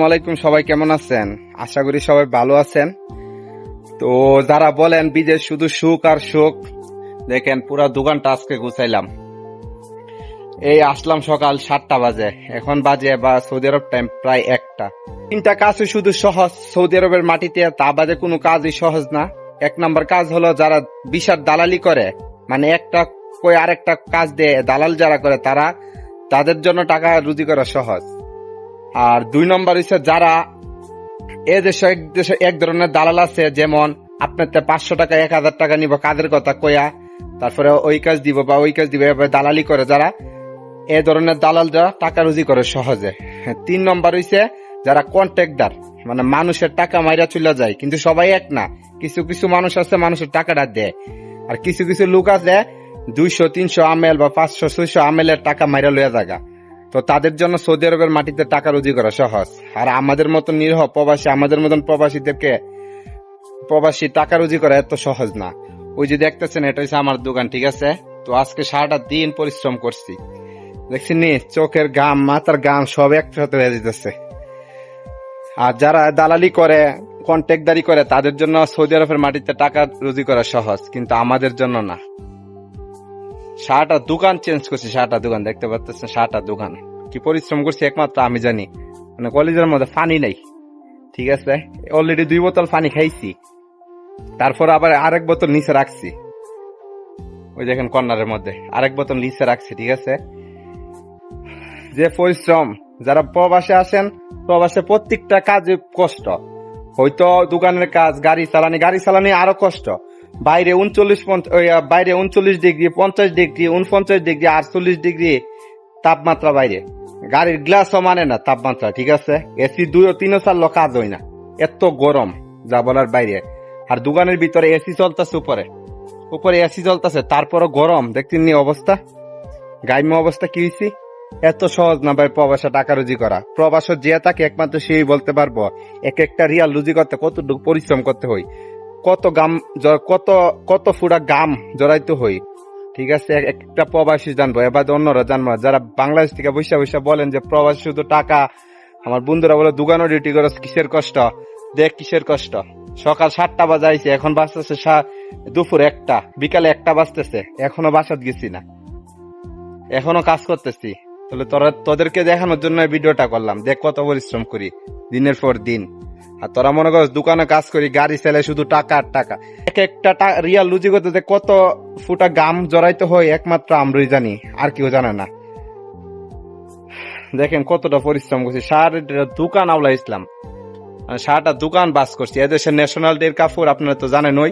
আসসালামাইকুম, সবাই কেমন আছেন? আশা করি সবাই ভালো আছেন। তো যারা বলেন বিদেশ শুধু সুখ আর সুখ, দেখেন পুরা দোকানটা আজকে গুছাইলাম। এই আসলাম সকাল 7টা বাজে, এখন বাজে বা সৌদি আরব টাইম প্রায় 1টা। 3টা কাজই শুধু সহজ সৌদি আরবের মাটিতে, তা বাদে কোনো কাজই সহজ না। 1 নাম্বার কাজ হলো যারা বিশাল দালালি করে, মানে একটা কই আরেকটা কাজ দিয়ে দালাল যারা করে তাদের জন্য টাকা রুজি করা সহজ। আর 2 নম্বর হচ্ছে যারা দেশে এক ধরনের দালাল আছে, যেমন আপনার 500 টাকা 1000 টাকা নিব কাজের কথা কয়া, তারপরে ওই কাজ দিব বা ওই কাজ দিব, এভাবে দালালি করে যারা, এ ধরনের দালাল যারা টাকা রুজি করে সহজে। 3 নম্বর হইছে যারা কন্ট্রাক্টর, মানে মানুষের টাকা মাইরা চলে যায়, কিন্তু সবাই এক না। কিছু কিছু মানুষ আছে মানুষের টাকাটা দেয়, আর কিছু কিছু লোক আছে 200-300 আমেল বা 500-600 আমেলের টাকা মাইরা লইয়া জায়গা। তো তাদের জন্য সৌদি আরবের মাটিতে টাকা রুজি করা সহজ। আর আমাদের মতন নিরহ প্রবাসী, আমাদের মতন প্রবাসী টাকা রুজি করা এত সহজ না। ওই যে দেখতেছেন, এটা হচ্ছে আমার দোকান, ঠিক আছে? তো আজকে সারাটা দিন পরিশ্রম করছি, দেখছি নি, চোখের ঘাম মাথার ঘাম সব একসাথে হয়ে যেতেছে। আর যারা দালালি করে, কন্ট্রাক্টদারি করে, তাদের জন্য সৌদি আরবের মাটিতে টাকা রুজি করা সহজ, কিন্তু আমাদের জন্য না। সারাটা দোকান চেঞ্জ করছি, সারাটা দোকান দেখতে পাচ্ছেন, সারাটা দোকান কি পরিশ্রম করছি একমাত্র আমি জানি। মানে কলেজের মধ্যে পানি নাই, ঠিক আছে? অলরেডি 2 বোতল পানি খাইছি, তারপর আবার আরেক বোতল নিচে রাখছি, ওই দেখেন কর্নারের মধ্যে আরেক বোতল নিচে রাখছি, ঠিক আছে? যে পরিশ্রম, যারা প্রবাসে আসেন, প্রবাসে প্রত্যেকটা কাজে কষ্ট। হয়তো দোকানের কাজ, গাড়ি চালানি আরো কষ্ট। বাইরে 39 ডিগ্রি, 50 ডিগ্রি, 49 ডিগ্রি, 48 ডিগ্রি তাপমাত্রা বাইরে। গাড়ির গ্লাসও মানে না তাপমাত্রা, ঠিক আছে? এসি 2-3 চাললো কাজ হয় না, এত গরম যা বলার বাইরে। আর দোকানের ভিতরে এসি চলতেছে, উপরে এসি চলতেছে, তারপরও গরম। দেখতেন নি অবস্থা, গাইমা অবস্থা কি হয়েছি। এত সহজ না ভাই প্রবাসে টাকা রুজি করা। প্রবাসে যে থাকে একমাত্র সেই বলতে পারবো এক একটা রিয়াল রুজি করতে কতটুকু পরিশ্রম করতে হয়, কত ফুটা গাম জড়াইতে হই, ঠিক আছে? একটা প্রবাসী জানবো, এবার অন্যরা জানবো। যারা বাংলাদেশ থেকে বসে বলেন যে প্রবাসী শুধু টাকা, আমার বন্ধুরা বলে দোকানও ডিউটি করে, কিসের কষ্ট। দেখ কিসের কষ্ট, সকাল 7টা বাজাইছে, এখন বাজতেছে দুপুর 1টা, বিকালে 1টা বাজতেছে, এখনো বাসাত গেছি না, এখনো কাজ করতেছি। তাহলে তোদেরকে দেখানোর জন্য ভিডিওটা করলাম, দেখ কত পরিশ্রম করি দিনের পর দিন। আর তোরা মনে কর দোকানে কাজ করি, গাড়ি চালাই, শুধু টাকা আর টাকা। এক একটা রিয়াল রুজি করতে কত ফুটা গাম জড়াইতে হয় একমাত্র আমরাই জানি, আর কেউ জানে না। দেখেন কতটা পরিশ্রম করছি, সারাটা দোকান আওলা ইসলাম, সারাটা দোকান বাস করছি। এদেশের ন্যাশনাল ডে কাপড় আপনারা তো জানেন, ওই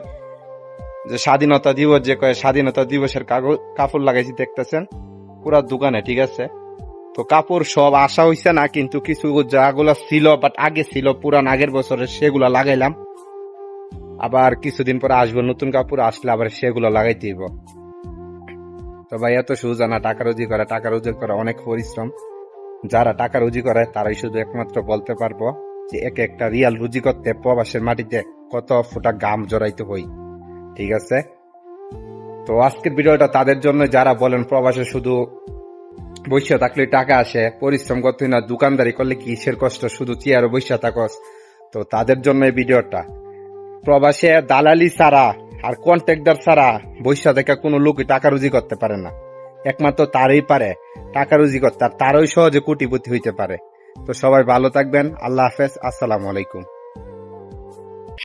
যে স্বাধীনতা দিবস যে কয়, স্বাধীনতা দিবসের কাপড় লাগাইছি দেখতেছেন পুরা দোকানে, ঠিক আছে? তো কাপড় সব আসা হইছে না, কিন্তু কিছু যাগুলো ছিল বাট আগে ছিল পুরান আগের বছরের, সেগুলা লাগাইলাম। আবার কিছুদিন পরে আসবো নতুন কাপড়, আসলে আবার সেগুলো লাগাইতে হইব। তো ভাই এত সোজা না টাকা রুজি করা, টাকা রুজি করা অনেক পরিশ্রম। যারা টাকা রুজি করে তারাই শুধু একমাত্র বলতে পারবো যে এক একটা রিয়াল রুজি করতে প্রবাসের মাটিতে কত ফুটা গাম জড়াইতে হই, ঠিক আছে? তো আজকের ভিডিওটা তাদের জন্য যারা বলেন প্রবাসে শুধু বৈশা থাকলে টাকা আসে, পরিশ্রম করতে না, দোকানদারি করলে কিসের কষ্ট, শুধু চেয়ারে বৈশা থাকস। তো তাদের জন্য এই ভিডিওটা। প্রবাসে দালালি ছাড়া আর কন্ট্রাক্টর ছাড়া বৈশা থেকে কোনো লোকই টাকা রুজি করতে পারে না, একমাত্র তারই পারে টাকা রুজি করতে, আর তারই সহজে কোটিপতি হইতে পারে। তো সবাই ভালো থাকবেন, আল্লাহ হাফেজ, আসসালামু আলাইকুম।